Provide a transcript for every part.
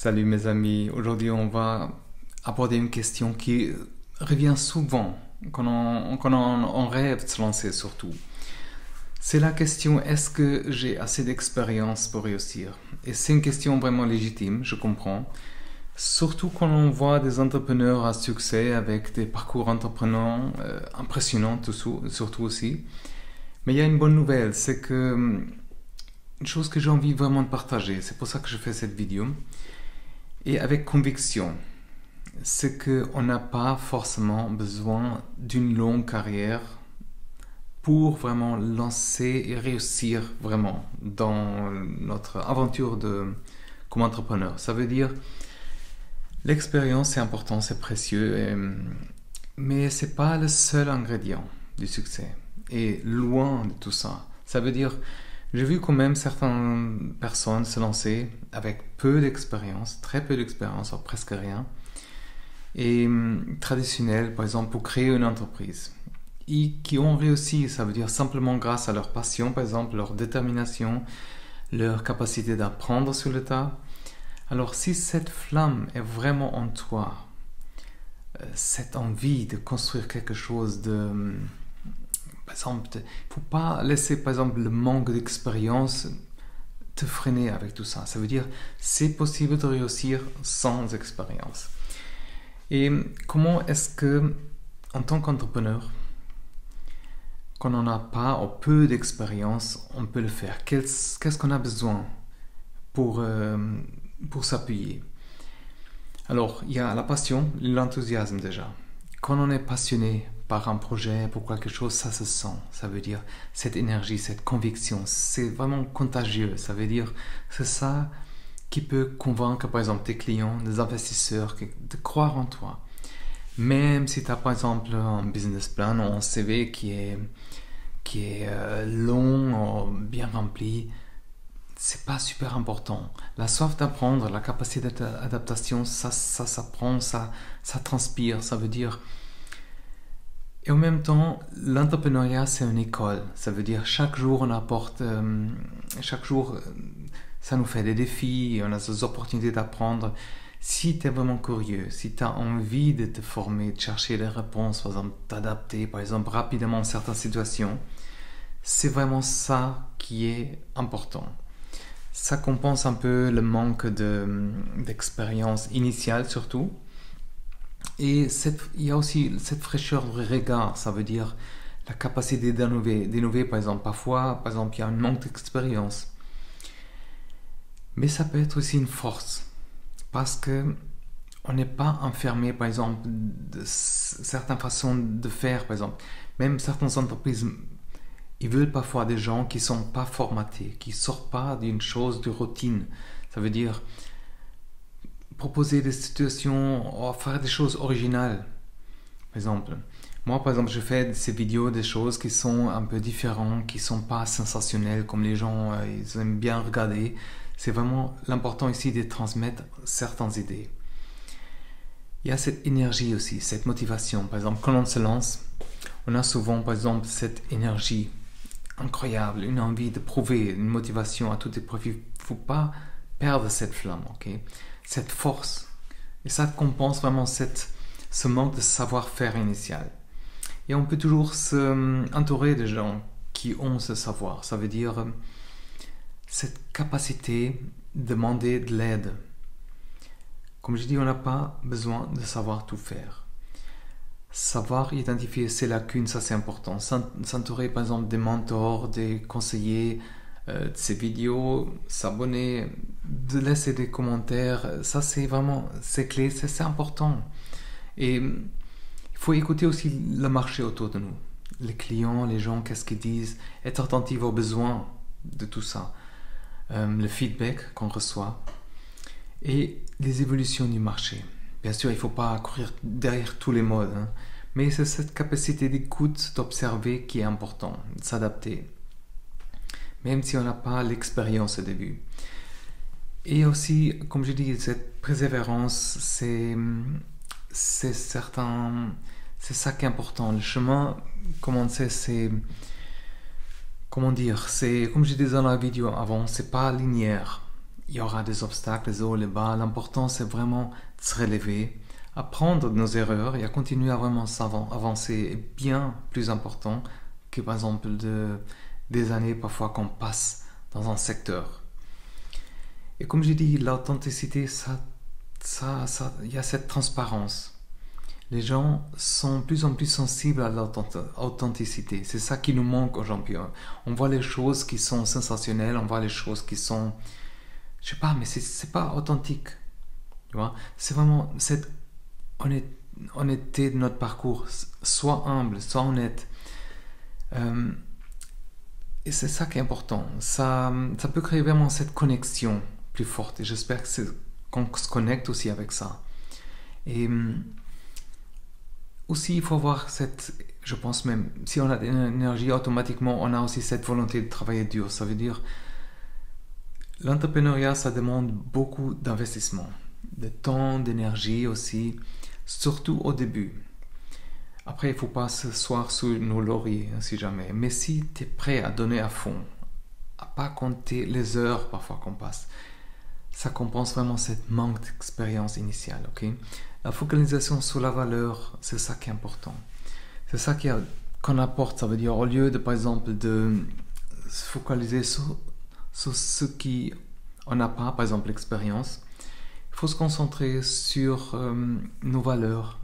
Salut mes amis, aujourd'hui on va aborder une question qui revient souvent quand on rêve de se lancer surtout. C'est la question, est-ce que j'ai assez d'expérience pour réussir? Et c'est une question vraiment légitime, je comprends. Surtout quand on voit des entrepreneurs à succès avec des parcours entrepreneurs impressionnants surtout aussi. Mais il y a une bonne nouvelle, c'est que une chose que j'ai envie vraiment de partager, c'est pour ça que je fais cette vidéo. Et avec conviction, c'est qu'on n'a pas forcément besoin d'une longue carrière pour vraiment lancer et réussir vraiment dans notre aventure comme entrepreneur. Ça veut dire, l'expérience c'est important, c'est précieux, mais c'est pas le seul ingrédient du succès. Et loin de tout ça. Ça veut dire, j'ai vu quand même certaines personnes se lancer avec peu d'expérience, très peu d'expérience, ou presque rien, et traditionnelles, par exemple, pour créer une entreprise. Et qui ont réussi, ça veut dire simplement grâce à leur passion, par exemple, leur détermination, leur capacité d'apprendre sur le tas. Alors si cette flamme est vraiment en toi, cette envie de construire quelque chose par exemple, il ne faut pas laisser, par exemple, le manque d'expérience te freiner avec tout ça. Ça veut dire, c'est possible de réussir sans expérience. Et comment est-ce que, en tant qu'entrepreneur, quand on n'a pas ou peu d'expérience, on peut le faire? Qu'est-ce qu'on a besoin pour s'appuyer? Alors, il y a la passion, l'enthousiasme déjà. Quand on est passionné par un projet, pour quelque chose, ça se sent. Ça veut dire cette énergie, cette conviction, c'est vraiment contagieux. Ça veut dire c'est ça qui peut convaincre, par exemple, tes clients, des investisseurs, de croire en toi. Même si tu as, par exemple, un business plan ou un CV qui est long, bien rempli, c'est pas super important. La soif d'apprendre, la capacité d'adaptation, ça s'apprend, ça transpire. Ça veut dire. Et en même temps, l'entrepreneuriat, c'est une école. Ça veut dire chaque jour, on apporte, chaque jour, ça nous fait des défis, on a des opportunités d'apprendre. Si tu es vraiment curieux, si tu as envie de te former, de chercher des réponses, par exemple, t'adapter, par exemple, rapidement à certaines situations, c'est vraiment ça qui est important. Ça compense un peu le manque d'expérience initiale surtout. Et il y a aussi cette fraîcheur de regard, ça veut dire la capacité d'innover, par exemple. Parfois, par exemple, il y a un manque d'expérience. Mais ça peut être aussi une force, parce que on n'est pas enfermé, par exemple, de certaines façons de faire, par exemple. Même certaines entreprises, ils veulent parfois des gens qui ne sont pas formatés, qui ne sortent pas d'une chose de routine. Ça veut dire proposer des situations, faire des choses originales. Par exemple, moi, par exemple, je fais ces vidéos, des choses qui sont un peu différentes, qui ne sont pas sensationnelles, comme les gens ils aiment bien regarder. C'est vraiment l'important ici de transmettre certaines idées. Il y a cette énergie aussi, cette motivation. Par exemple, quand on se lance, on a souvent, par exemple, cette énergie incroyable, une envie de prouver, une motivation à tout épreuve. Il ne faut pas perdre cette flamme, ok? Cette force. Et ça compense vraiment ce manque de savoir-faire initial. Et on peut toujours s'entourer de gens qui ont ce savoir. Ça veut dire cette capacité de demander de l'aide. Comme je dis, on n'a pas besoin de savoir tout faire. Savoir identifier ses lacunes, ça c'est important. S'entourer par exemple des mentors, des conseillers, de ces vidéos, s'abonner, de laisser des commentaires, ça c'est vraiment, c'est clé, c'est important. Et il faut écouter aussi le marché autour de nous, les clients, les gens, qu'est-ce qu'ils disent, être attentif aux besoins de tout ça, le feedback qu'on reçoit et les évolutions du marché. Bien sûr, il ne faut pas courir derrière tous les modes, hein, mais c'est cette capacité d'écoute, d'observer qui est important, de s'adapter, même si on n'a pas l'expérience au début. Et aussi, comme je dis, cette persévérance, c'est certain, c'est ça qui est important. Le chemin, comment on sait, c'est, comment dire, c'est, comme je disais dans la vidéo avant, c'est pas linéaire. il y aura des obstacles, des hauts et des bas. L'important, c'est vraiment de se relever, apprendre de nos erreurs et à continuer à vraiment avancer est bien plus important que par exemple des années parfois qu'on passe dans un secteur. Et comme j'ai dit, l'authenticité, il y a cette transparence. Les gens sont de plus en plus sensibles à l'authenticité. C'est ça qui nous manque aujourd'hui. On voit les choses qui sont sensationnelles, on voit les choses qui sont, je sais pas, mais c'est pas authentique. Tu vois, c'est vraiment cette honnêteté de notre parcours. Sois humble, sois honnête. Et c'est ça qui est important. Ça peut créer vraiment cette connexion plus forte. Et j'espère qu'on se connecte aussi avec ça. Et aussi, il faut avoir je pense même, si on a de l'énergie, automatiquement, on a aussi cette volonté de travailler dur. Ça veut dire, l'entrepreneuriat, ça demande beaucoup d'investissement, de temps, d'énergie aussi, surtout au début. Après, il ne faut pas s'asseoir sous nos lauriers, si jamais. Mais si tu es prêt à donner à fond, à pas compter les heures parfois qu'on passe, ça compense vraiment cette manque d'expérience initiale, ok? La focalisation sur la valeur, c'est ça qui est important. C'est ça qu'on apporte. Ça veut dire, au lieu de, par exemple, de se focaliser sur ce qui on n'a pas, par exemple, l'expérience, il faut se concentrer sur nos valeurs.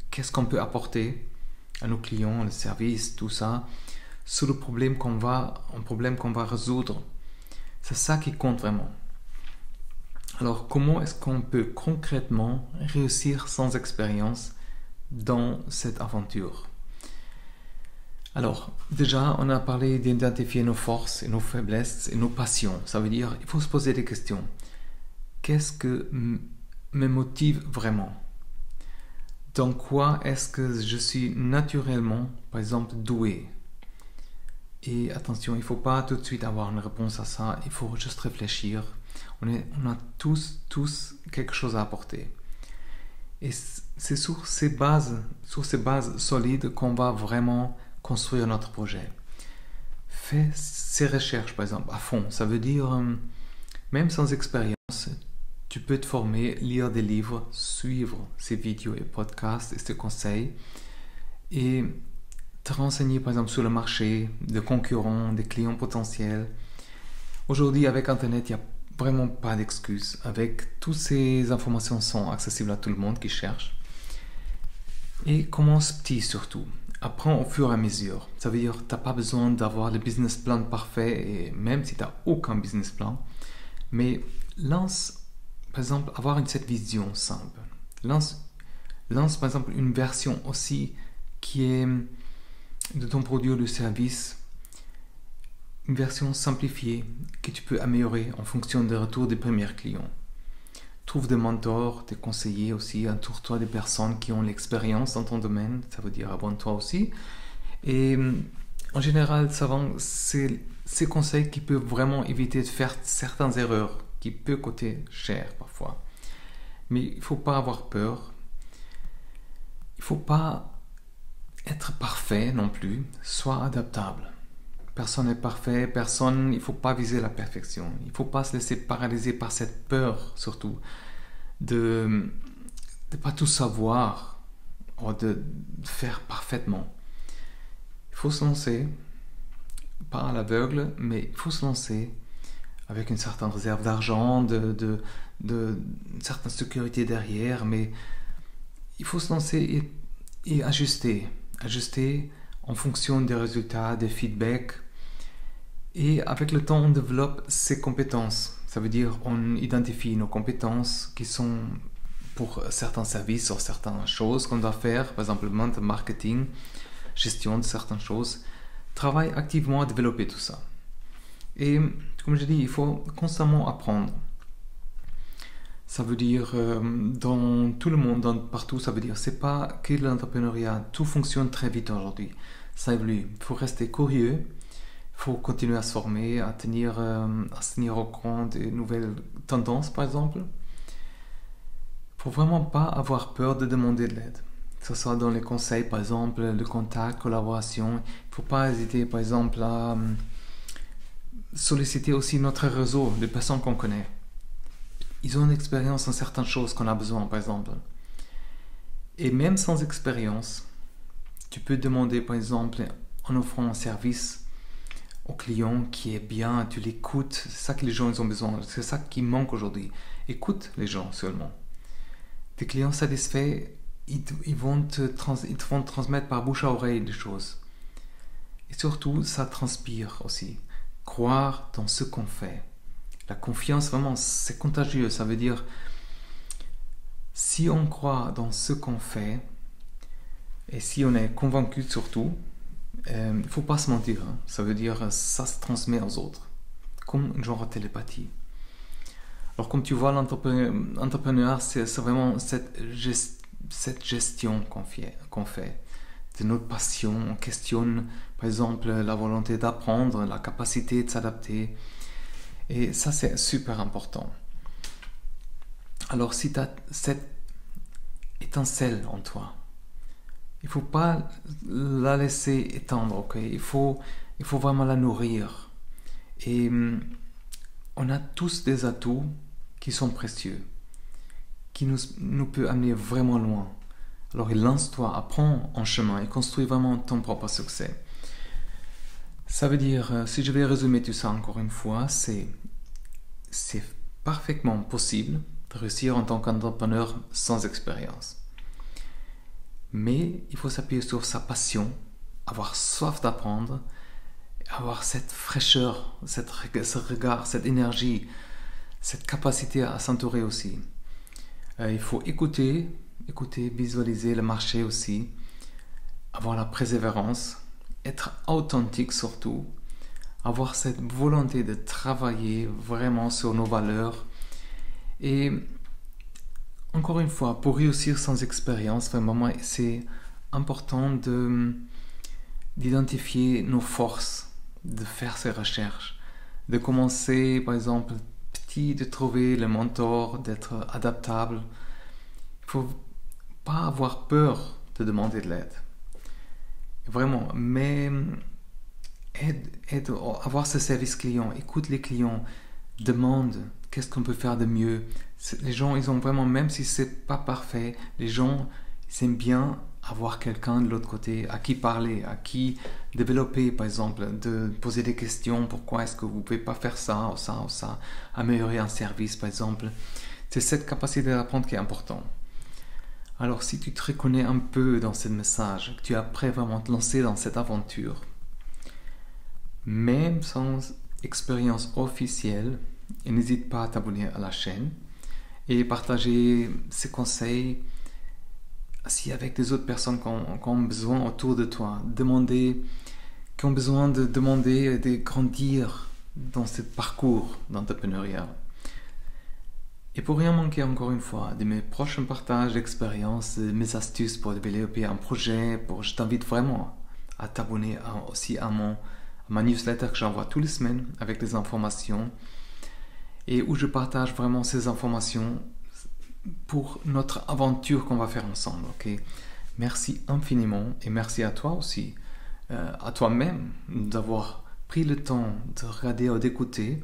Qu'est-ce qu'on peut apporter à nos clients, les services, tout ça, sur le problème qu'on va résoudre. C'est ça qui compte vraiment. Alors, comment est-ce qu'on peut concrètement réussir sans expérience dans cette aventure? Alors, déjà, on a parlé d'identifier nos forces et nos faiblesses et nos passions. Ça veut dire, il faut se poser des questions. Qu'est-ce que me motive vraiment? Dans quoi est-ce que je suis naturellement, par exemple, doué? Et attention, il ne faut pas tout de suite avoir une réponse à ça. Il faut juste réfléchir. On a tous quelque chose à apporter. Et c'est sur ces bases solides qu'on va vraiment construire notre projet. Fais ces recherches, par exemple, à fond. Ça veut dire, même sans expérience, tu peux te former, lire des livres, suivre ces vidéos et podcasts et ces conseils et te renseigner, par exemple, sur le marché, des concurrents, des clients potentiels. Aujourd'hui, avec Internet, il n'y a vraiment pas d'excuses. Avec toutes ces informations sont accessibles à tout le monde qui cherche. Et commence petit surtout. Apprends au fur et à mesure. Ça veut dire que tu n'as pas besoin d'avoir le business plan parfait, et même si tu n'as aucun business plan. Mais lance, par exemple, avoir cette vision simple. Lance, par exemple, une version aussi qui est de ton produit ou de service, une version simplifiée que tu peux améliorer en fonction des retours des premiers clients. Trouve des mentors, des conseillers aussi, entoure-toi des personnes qui ont l'expérience dans ton domaine, ça veut dire abonne-toi aussi. Et en général, c'est ces conseils qui peuvent vraiment éviter de faire certaines erreurs qui peuvent coûter cher parfois. Mais il ne faut pas avoir peur. Il ne faut pas être parfait non plus. Sois adaptable. Personne n'est parfait, il ne faut pas viser la perfection. Il ne faut pas se laisser paralyser par cette peur, surtout, de ne pas tout savoir, ou de faire parfaitement. Il faut se lancer, pas à l'aveugle, mais il faut se lancer avec une certaine réserve d'argent, une certaine sécurité derrière, mais il faut se lancer et ajuster en fonction des résultats, des feedbacks. Et avec le temps, on développe ses compétences. Ça veut dire on identifie nos compétences qui sont pour certains services ou certaines choses qu'on doit faire, par exemple le marketing, gestion de certaines choses. Travaille activement à développer tout ça. Et comme je dis, il faut constamment apprendre. Ça veut dire dans tout le monde, partout, ça veut dire c'est pas que l'entrepreneuriat, tout fonctionne très vite aujourd'hui. Ça évolue. Il faut rester curieux. Il faut continuer à se former, à se tenir au courant des nouvelles tendances, par exemple. Il ne faut vraiment pas avoir peur de demander de l'aide. Que ce soit dans les conseils, par exemple, le contact, collaboration. Il ne faut pas hésiter, par exemple, à solliciter aussi notre réseau de personnes qu'on connaît. ils ont une expérience en certaines choses qu'on a besoin, par exemple. Et même sans expérience, tu peux demander, par exemple, en offrant un service au client qui est bien, tu l'écoutes, c'est ça que les gens ils ont besoin, c'est ça qui manque aujourd'hui. Écoute les gens seulement. Tes clients satisfaits, ils vont te transmettre par bouche à oreille des choses. Et surtout, ça transpire aussi. Croire dans ce qu'on fait. La confiance, vraiment, c'est contagieux. Ça veut dire, si on croit dans ce qu'on fait, et si on est convaincu surtout, il ne faut pas se mentir. Ça veut dire, ça se transmet aux autres. Comme une genre de télépathie. Alors, comme tu vois, l'entrepreneur, c'est vraiment cette gestion qu'on fait de notre passion. On questionne, par exemple, la volonté d'apprendre, la capacité de s'adapter. Et ça, c'est super important. Alors, si tu as cette étincelle en toi, il ne faut pas la laisser étendre, ok? Il faut vraiment la nourrir. Et on a tous des atouts qui sont précieux, qui nous peut amener vraiment loin. Alors, lance-toi, apprends en chemin et construis vraiment ton propre succès. Ça veut dire, si je vais résumer tout ça encore une fois, c'est parfaitement possible de réussir en tant qu'entrepreneur sans expérience. Mais il faut s'appuyer sur sa passion, avoir soif d'apprendre, avoir cette fraîcheur, ce regard, cette énergie, cette capacité à s'entourer aussi. Il faut écouter, visualiser le marché aussi, avoir la persévérance, être authentique surtout, avoir cette volonté de travailler vraiment sur nos valeurs. Et encore une fois, pour réussir sans expérience, vraiment, c'est important d'identifier nos forces, de faire ces recherches, de commencer par exemple petit, de trouver le mentor, d'être adaptable. Il ne faut pas avoir peur de demander de l'aide. Vraiment, mais avoir ce service client, écoute les clients, demande qu'est-ce qu'on peut faire de mieux. Les gens, ils ont vraiment, même si c'est pas parfait, les gens, ils aiment bien avoir quelqu'un de l'autre côté à qui parler, à qui développer, par exemple, de poser des questions, pourquoi est-ce que vous ne pouvez pas faire ça ou ça ou ça, améliorer un service, par exemple. C'est cette capacité d'apprendre qui est importante. Alors, si tu te reconnais un peu dans ce message, que tu es prêt vraiment à te lancer dans cette aventure, même sans expérience officielle, n'hésite pas à t'abonner à la chaîne et partager ces conseils si avec des autres personnes qui ont besoin autour de toi, qui ont besoin de demander, de grandir dans ce parcours d'entrepreneuriat. Et pour rien manquer encore une fois de mes prochains partages d'expériences, de mes astuces pour développer un projet, je t'invite vraiment à t'abonner aussi à ma newsletter que j'envoie toutes les semaines avec des informations et où je partage vraiment ces informations pour notre aventure qu'on va faire ensemble. Okay? Merci infiniment et merci à toi aussi, à toi-même d'avoir pris le temps de regarder ou d'écouter,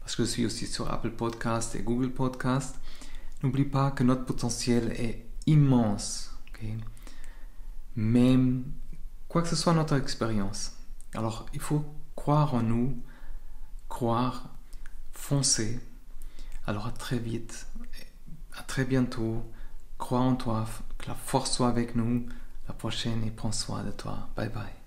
parce que je suis aussi sur Apple Podcast et Google Podcast. N'oublie pas que notre potentiel est immense, okay? Même quoi que ce soit notre expérience. Alors, il faut croire en nous, foncer. Alors, à très vite, à très bientôt. Crois en toi, que la force soit avec nous. La prochaine et prends soin de toi. Bye bye.